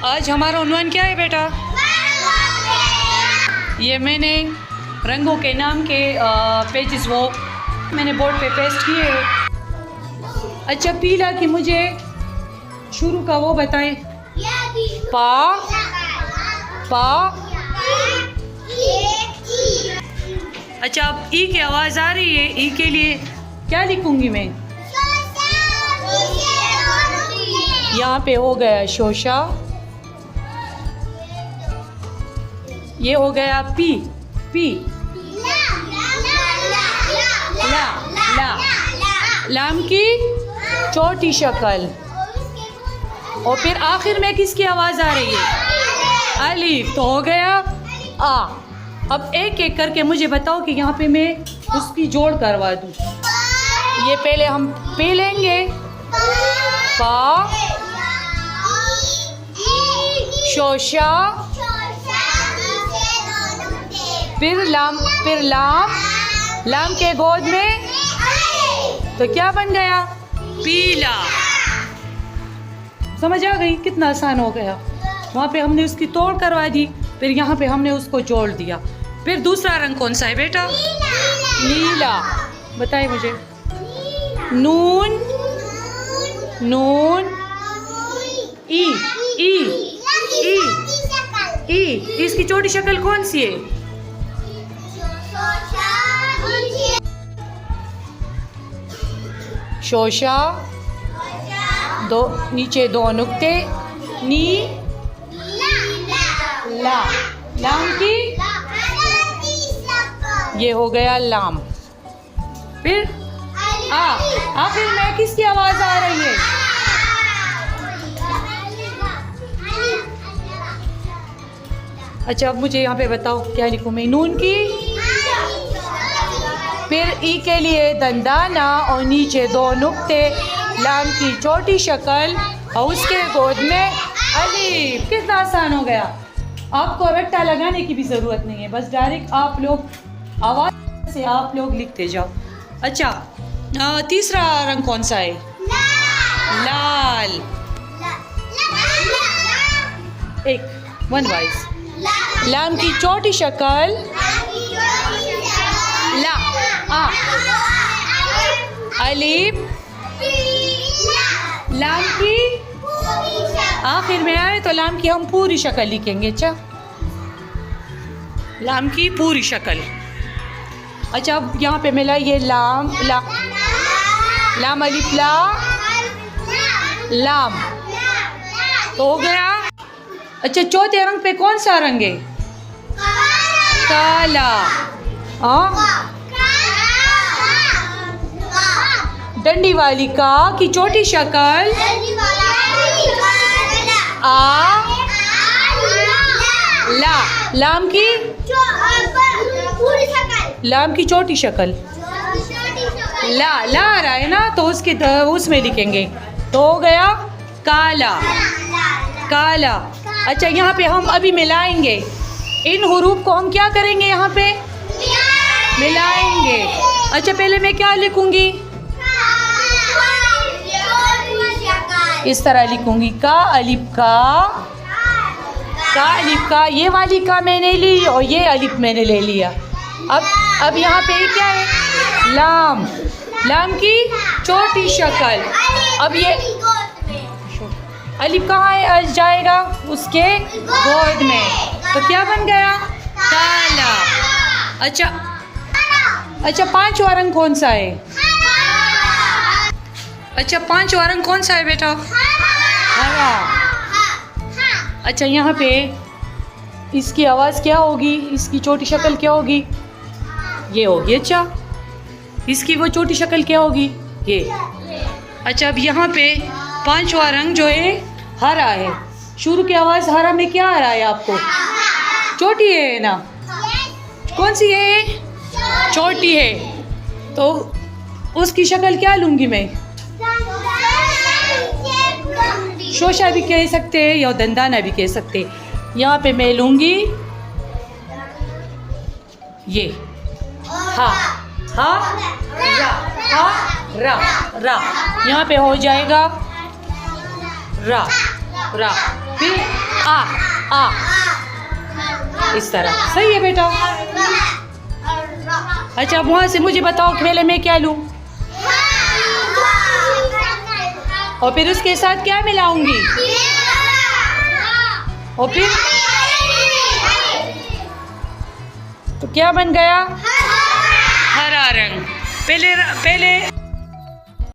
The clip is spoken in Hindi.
आज हमारा उन्वान क्या है बेटा? ये मैंने रंगों के नाम के पेजेस वो मैंने बोर्ड पे पेस्ट किए। अच्छा पीला की मुझे शुरू का वो बताएं। पा पा। अच्छा अब ई की आवाज़ आ रही है, ई के लिए क्या लिखूंगी मैं? यहाँ पे हो गया शोशा, ये हो गया पी पी। ला ला लाम की छोटी शक्ल। और फिर आखिर में किसकी आवाज़ आ रही है? अलीफ। तो हो गया आ। अब एक एक करके मुझे बताओ कि यहाँ पे मैं उसकी जोड़ करवा दूँ। ये पहले हम पी लेंगे, पा शोशा, फिर लाम लाम के गोद में तो क्या बन गया? पीला। समझ आ गई? कितना आसान हो गया। वहाँ पे हमने उसकी तोड़ करवा दी, फिर यहाँ पे हमने उसको जोड़ दिया। फिर दूसरा रंग कौन सा है बेटा? नीला। बताइए मुझे। नून नून ई ई ई ई। इसकी छोटी शक्ल कौन सी है? शोशा, दो नीचे दो नुक्ते, नी ला। लाम की ये हो गया लाम। फिर आ। आखिर में किसकी आवाज आ रही है? अच्छा अब मुझे यहाँ पे बताओ क्या लिखूँ मैं? नून की, फिर ई के लिए दंदाना और नीचे दो नुक्ते, लाम की छोटी शक्ल और उसके गोद में अलीफ। कितना आसान हो गया। आपको रट्टा लगाने की भी ज़रूरत नहीं है, बस डायरेक्ट आप लोग आवाज़ से आप लोग लिखते जाओ। अच्छा तीसरा रंग कौन सा है? लाल। एक वन वाइज। लाम की छोटी शक्ल, ला आ अलीफ। लाम की आखिर में आए तो लाम की हम पूरी शक्ल लिखेंगे। अच्छा लाम की पूरी शक्ल। अच्छा अब यहाँ पे मिला ये लाम ला लाम अलीफ ला लाम तो हो गया। अच्छा चौथे रंग पे कौन सा रंग है? काला। डंडी वाली का की छोटी शक्ल, आ ला। लाम की लाम की छोटी शक्ल, ला ला आ रहा है ना तो उसके उसमें लिखेंगे तो हो गया काला काला। अच्छा यहाँ पे हम अभी मिलाएंगे इन हुरूफ को। हम क्या करेंगे यहाँ पे? मिलाएंगे। अच्छा पहले मैं क्या लिखूंगी? इस तरह लिखूंगी का अलिफ का अलिफ का। ये वाली का मैंने ली और ये अलिफ मैंने ले लिया। अब यहाँ पे क्या है? लाम। लाम की छोटी शक्ल। अब ये अलिफ कहाँ है जाएगा? उसके गोद में। तो क्या बन गया? काला। अच्छा पांचवा रंग कौन सा है? अच्छा पांचवा रंग कौन सा है बेटा? हरा। अच्छा यहाँ पे इसकी आवाज़ क्या होगी? इसकी छोटी शक्ल क्या होगी? ये होगी। अच्छा इसकी वो छोटी शक्ल क्या होगी? ये। अच्छा अब यहाँ पे पांचवा रंग जो है हरा है। शुरू की आवाज़ हरा में क्या आ रहा है आपको? छोटी है ना? कौन सी है? छोटी है। तो उसकी शक्ल क्या लूँगी मैं? शोशा भी कह सकते हैं या दंदाना भी कह सकते हैं। यहाँ पे मैं लूँगी ये हा हा रा हा रा रा। यहाँ पे हो जाएगा रा रा। फिर आ इस तरह। सही है बेटा। अच्छा अब वहाँ से मुझे बताओ कि पहले मैं क्या लूँ और फिर उसके साथ क्या मिलाऊंगी और फिर तो क्या बन गया? हरा रंग। पहले